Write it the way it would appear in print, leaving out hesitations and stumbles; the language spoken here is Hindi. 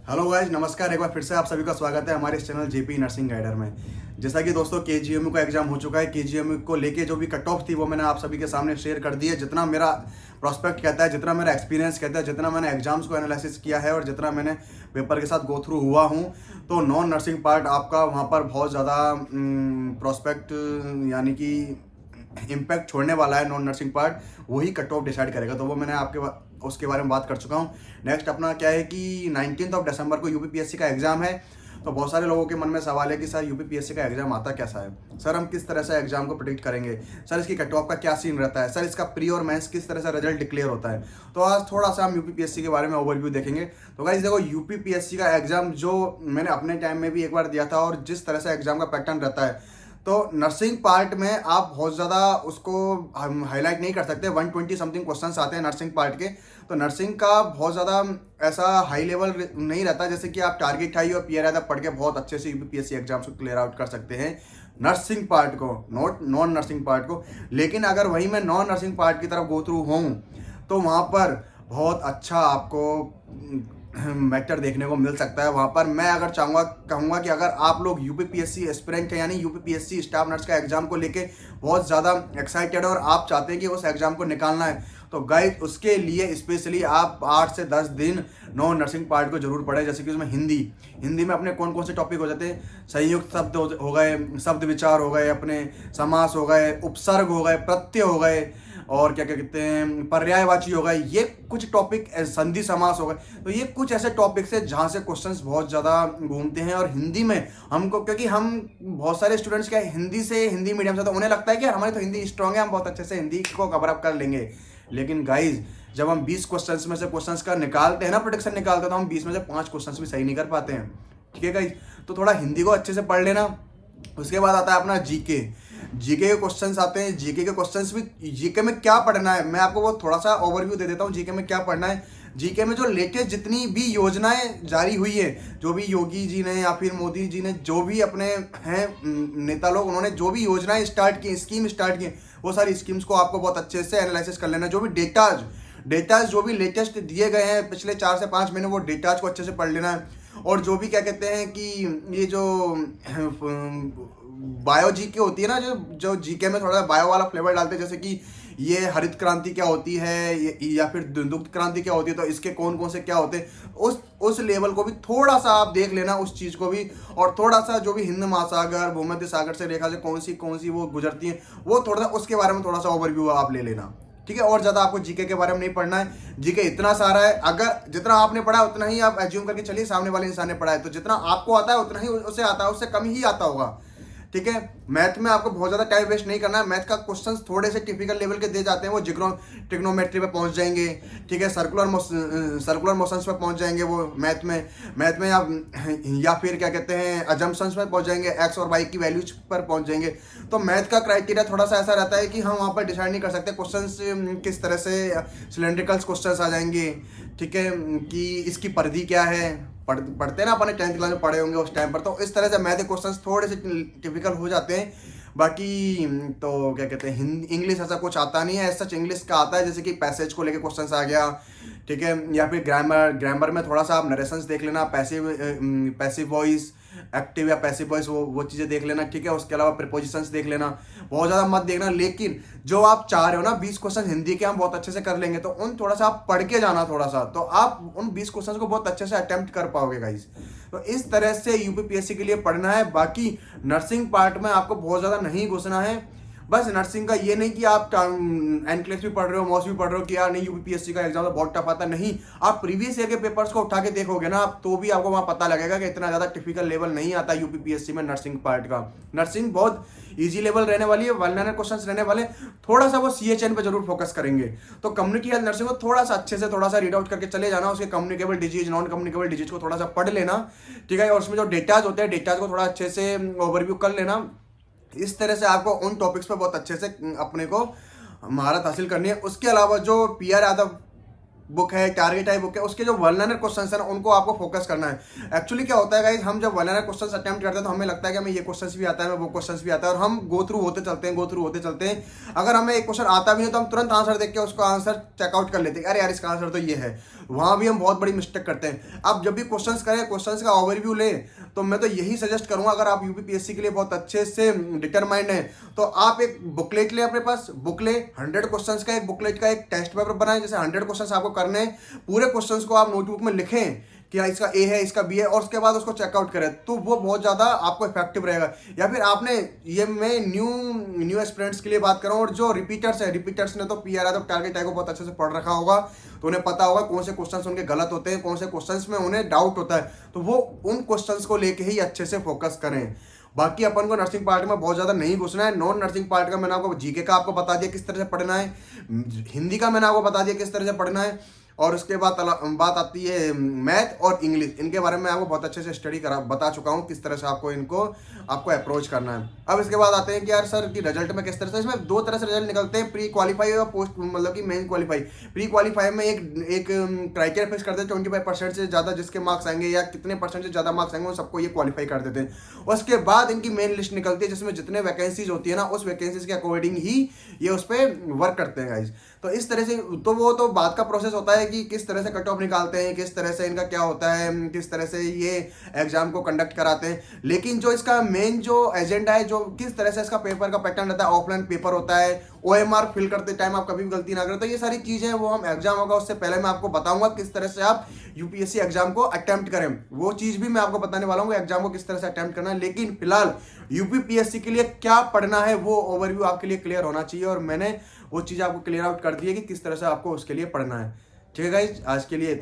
हेलो गाइज, नमस्कार। एक बार फिर से आप सभी का स्वागत है हमारे इस चैनल जेपी नर्सिंग गाइडर में। जैसा कि दोस्तों केजीएमयू का एग्जाम हो चुका है। केजीएमयू को लेके जो भी कट ऑफ थी वो मैंने आप सभी के सामने शेयर कर दी है। जितना मेरा प्रोस्पेक्ट कहता है, जितना मेरा एक्सपीरियंस कहता है, जितना मैंने एग्जाम्स को एनालिसिस किया है और जितना मैंने पेपर के साथ गो थ्रू हुआ हूँ, तो नॉन नर्सिंग पार्ट आपका वहाँ पर बहुत ज़्यादा प्रोस्पेक्ट यानी कि इम्पैक्ट छोड़ने वाला है। नॉन नर्सिंग पार्ट वही कट ऑफ डिसाइड करेगा, तो वो मैंने उसके बारे में बात कर चुका हूँ। नेक्स्ट अपना क्या है कि 19 दिसंबर को यूपीपीएससी का एग्जाम है। तो बहुत सारे लोगों के मन में सवाल है कि सर यूपीपीएससी का एग्जाम आता कैसा है, सर हम किस तरह से एग्जाम को प्रिडिक्ट करेंगे, सर इसकी कट ऑफ का क्या सीन रहता है, सर इसका प्री और मेंस किस तरह से रिजल्ट डिक्लेयर होता है। तो आज थोड़ा सा हम यूपीपीएससी के बारे में ओवरव्यू देखेंगे। तो गाइस देखो, यूपीपीएससी का एग्जाम जो मैंने अपने टाइम में भी एक बार दिया था और जिस तरह से एग्जाम का पैटर्न रहता है, तो नर्सिंग पार्ट में आप बहुत ज़्यादा उसको हम हाईलाइट नहीं कर सकते। 120 समथिंग क्वेश्चंस आते हैं नर्सिंग पार्ट के। तो नर्सिंग का बहुत ज़्यादा ऐसा हाई लेवल नहीं रहता, जैसे कि आप टारगेट हाई और पीआर आधा पढ़ के बहुत अच्छे से यूपीपीएससी एग्जाम्स को क्लियर आउट कर सकते हैं नर्सिंग पार्ट को, नॉट नॉन नर्सिंग पार्ट को। लेकिन अगर वही मैं नॉन नर्सिंग पार्ट की तरफ गो थ्रू हूँ तो वहाँ पर बहुत अच्छा आपको मैटर देखने को मिल सकता है। वहाँ पर मैं अगर कहूँगा कि अगर आप लोग यूपीपीएससी एस्पिरेंट है, यानी यूपीपीएससी स्टाफ नर्स का एग्जाम को लेके बहुत ज़्यादा एक्साइटेड है और आप चाहते हैं कि उस एग्जाम को निकालना है, तो गाइस उसके लिए स्पेशली आप 8 से 10 दिन नॉन नर्सिंग पार्ट को जरूर पढ़ें। जैसे कि उसमें हिंदी में अपने कौन कौन से टॉपिक हो जाते हैं, संयुक्त शब्द हो गए, शब्द विचार हो गए, अपने समास हो गए, उपसर्ग हो गए, प्रत्यय हो गए, और क्या क्या कहते हैं पर्यायवाची हो गए, ये कुछ टॉपिक, संधि समास हो गए। तो ये कुछ ऐसे टॉपिक्स है जहाँ से क्वेश्चंस बहुत ज़्यादा घूमते हैं। और हिंदी में हमको, क्योंकि हम बहुत सारे स्टूडेंट्स क्या हिंदी मीडियम से, तो उन्हें लगता है कि यार हमारी तो हिंदी स्ट्रांग है, हम बहुत अच्छे से हिंदी को कवर अप कर लेंगे। लेकिन गाइज जब हम 20 क्वेश्चंस में से क्वेश्चंस का निकालते हैं ना, प्रोडिक्शन निकालते हैं, तो हम 20 में से 5 क्वेश्चंस भी सही नहीं कर पाते हैं। ठीक है गाइज, तो थोड़ा हिंदी को अच्छे से पढ़ लेना। उसके बाद आता है अपना जीके। जीके के क्वेश्चंस आते हैं। जीके के क्वेश्चंस भी, जीके में क्या पढ़ना है मैं आपको वो थोड़ा सा ओवरव्यू दे देता हूँ। जीके में क्या पढ़ना है, जीके में जो लेटेस्ट जितनी भी योजनाएं जारी हुई है, जो भी योगी जी ने या फिर मोदी जी ने, जो भी अपने हैं नेता लोग, उन्होंने जो भी योजनाएं स्टार्ट की, स्कीम स्टार्ट की, वो सारी स्कीम्स को आपको बहुत अच्छे से एनालिसिस कर लेना। जो भी डेटाज जो भी लेटेस्ट दिए गए हैं पिछले 4 से 5 महीने, वो डेटाज को अच्छे से पढ़ लेना है। और जो भी क्या कहते हैं कि ये जो बायो जीके होती है ना, जो जीके में थोड़ा बायो वाला फ्लेवर डालते हैं, जैसे कि ये हरित क्रांति क्या होती है या फिर दुग्ध क्रांति क्या होती है, तो इसके कौन कौन से क्या होते हैं, उस लेवल को भी थोड़ा सा आप देख लेना, उस चीज़ को भी। और थोड़ा सा जो भी हिंद महासागर, भूमध्य सागर से रेखा से कौन सी वो गुजरती है, वो थोड़ा सा उसके बारे में थोड़ा सा ओवरव्यू आप ले लेना। ठीक है, और ज़्यादा आपको जीके के बारे में नहीं पढ़ना है। जीके इतना सारा है, अगर जितना आपने पढ़ा उतना ही आप एज्यूम करके चलिए सामने वाले इंसान ने पढ़ा है, तो जितना आपको आता है उतना ही उसे आता है, उससे कम ही आता होगा। ठीक है, मैथ में आपको बहुत ज़्यादा टाइम वेस्ट नहीं करना है। मैथ का क्वेश्चंस थोड़े से टिपिकल लेवल के दे जाते हैं, वो ट्रिग्नोमेट्री पे पहुंच जाएंगे। ठीक है, सर्कुलर मोशंस पे पहुंच जाएंगे वो मैथ में या फिर क्या कहते हैं अजम्पशंस में पहुंच जाएंगे, एक्स और वाई की वैल्यूज पर पहुंच जाएंगे। तो मैथ का क्राइटेरिया थोड़ा सा ऐसा रहता है कि हम वहाँ पर डिसाइड नहीं कर सकते क्वेश्चन किस तरह से सिलेंड्रिकल्स क्वेश्चन आ जाएंगे। ठीक है, कि इसकी परिधि क्या है, पढ़ते ना अपने 10th क्लास में पढ़े होंगे उस टाइम पर, तो इस तरह से मैथ क्वेश्चंस थोड़े से टिपिकल हो जाते हैं। बाकी तो क्या कहते हैं हिंदी इंग्लिश ऐसा कुछ आता नहीं है। सच इंग्लिश का आता है, जैसे कि पैसेज को लेके क्वेश्चंस आ गया। ठीक है, या फिर ग्रामर में थोड़ा सा आप नरेशंस देख लेना, पैसिव वॉइस, एक्टिव या पैसिव वॉइस, वो चीज़ें देख लेना। ठीक है, उसके अलावा प्रीपोजिशंस देख लेना, बहुत ज़्यादा मत देखना। लेकिन जो आप चाह रहे हो ना 20 क्वेश्चन हिंदी के हम बहुत अच्छे से कर लेंगे, तो उन थोड़ा सा आप पढ़ के जाना थोड़ा सा, तो आप उन 20 क्वेश्चन को बहुत अच्छे से अटेम्प्ट कर पाओगे गाइस। तो इस तरह से यूपीपीएससी के लिए पढ़ना है। बाकी नर्सिंग पार्ट में आपको बहुत ज़्यादा नहीं घुसना है। बस नर्सिंग का ये नहीं कि आप एनक्लेस भी पढ़ रहे हो, मॉस भी पढ़ रहे हो कि यार नहीं यूपीपीएससी का एग्जाम तो बहुत टफ आता नहीं। आप प्रीवियस ईयर के पेपर्स को उठा के देखोगे ना आप, तो भी आपको वहाँ पता लगेगा कि इतना ज़्यादा टिपिकल लेवल नहीं आता यूपीपीएससी में नर्सिंग पार्ट का। नर्सिंग बहुत ईजी लेवल रहने वाली है, 1 लाइनर क्वेश्चंस रहने वाले। थोड़ा सा वो सीएचएन पे जरूर फोकस करेंगे। तो कम्युनिटी हेल्थ नर्सिंग को थोड़ा सा अच्छे से थोड़ा सा रीड आउट करके चले जाना, उसके communicable disease, non communicable disease को थोड़ा सा पढ़ लेना। ठीक है, और उसमें जो डेटाज होते हैं, डेटाज को थोड़ा अच्छे से ओवरव्यू कर लेना। इस तरह से आपको उन टॉपिक्स पे बहुत अच्छे से अपने को महारत हासिल करनी है। उसके अलावा जो पीआर यादव बुक है, टारगेट आई बुक है, उसके जो वर्नर क्वेश्चंस हैं उनको आपको फोकस करना है। एक्चुअली क्या होता है गाइस, हम जब वर्नर क्वेश्चंस अटेम्प्ट करते हैं तो हमें लगता है कि हमें ये क्वेश्चंस भी आता है, हमें वो क्वेश्चंस भी आता है, और हम गो थ्रू होते चलते हैं। अगर हमें एक क्वेश्चन आता भी नहीं तो हम तुरंत आंसर देख के उसका आंसर चेकआउट कर लेते हैं, अरे यार इसका आंसर तो ये है। वहाँ भी हम बहुत बड़ी मिस्टेक करते हैं। अब जब भी क्वेश्चंस करें, क्वेश्चंस का ओवरव्यू लें, तो मैं तो यही सजेस्ट करूंगा, अगर आप यूपीपीएससी के लिए बहुत अच्छे से डिटरमाइंड है तो आप एक बुकलेट लें अपने पास, बुक लें, 100 क्वेश्चंस का एक बुकलेट का एक टेस्ट पेपर बनाएं, जैसे 100 क्वेश्चंस आपको करने हैं, पूरे क्वेश्चंस को आप नोटबुक में लिखें कि हाँ इसका ए है, इसका बी है, और उसके बाद उसको चेकआउट करें, तो वो बहुत ज़्यादा आपको इफेक्टिव रहेगा। या फिर आपने, ये मैं न्यू एस्पिरेंट्स के लिए बात कर रहा हूँ, और जो रिपीटर्स है, रिपीटर्स ने तो पीआरआई तो टारगेट आई को बहुत अच्छे से पढ़ रखा होगा, तो उन्हें पता होगा कौन से क्वेश्चंस उनके गलत होते हैं, कौन से क्वेश्चंस में उन्हें डाउट होता है, तो वो उन क्वेश्चंस को लेके ही अच्छे से फोकस करें। बाकी अपन को नर्सिंग पार्ट में बहुत ज़्यादा नहीं घुसना है। नॉन नर्सिंग पार्ट का मैंने आपको जीके का आपको बता दिया किस तरह से पढ़ना है, हिंदी का मैंने आपको बता दिया किस तरह से पढ़ना है, और उसके बाद बात आती है मैथ और इंग्लिश, इनके बारे में आपको बहुत अच्छे से स्टडी करा बता चुका हूँ किस तरह से आपको अप्रोच करना है। अब इसके बाद आते हैं कि यार सर की रिजल्ट में किस तरह से, इसमें दो तरह से रिजल्ट निकलते हैं, प्री क्वालिफाई और पोस्ट, मतलब कि मेन क्वालिफाई। प्री क्वालिफाई में एक क्राइटेरिया फिक्स करते हैं, 25% से ज़्यादा जिसके मार्क्स आएंगे या कितने परसेंट से ज़्यादा मार्क्स आएंगे उन सबको ये क्वालिफाई कर देते हैं। उसके बाद इनकी मेन लिस्ट निकलती है जिसमें जितने वैकेंसीज होती है ना, उस वैकेंसीज के अकॉर्डिंग ही ये उस पर वर्क करते हैं गाइज। तो इस तरह से तो वो तो बात का प्रोसेस होता है कि किस तरह से कट ऑफ निकालते हैं, किस तरह से इनका क्या होता है, किस तरह से ये एग्जाम को कंडक्ट कराते हैं। लेकिन जो इसका मेन जो एजेंडा है, जो किस तरह से इसका पेपर का पैटर्न रहता है, ऑफलाइन पेपर होता है, ओएमआर फिल करते टाइम आप कभी भी गलती ना करें, तो ये सारी चीजें वो हम एग्जाम होगा उससे पहले मैं आपको बताऊंगा किस तरह से आप यूपीएससी एग्जाम को अटेम्प्ट करें, वो चीज भी मैं आपको बताने वाला हूँ एग्जाम को किस तरह से अटेम्प्ट करना है। लेकिन फिलहाल यूपीपीएससी के लिए क्या पढ़ना है वो ओवरव्यू आपके लिए क्लियर होना चाहिए, और मैंने वो चीज आपको क्लियर आउट कर दी है कि किस तरह से आपको उसके लिए पढ़ना है। ठीक है गाइज, आज के लिए इतना।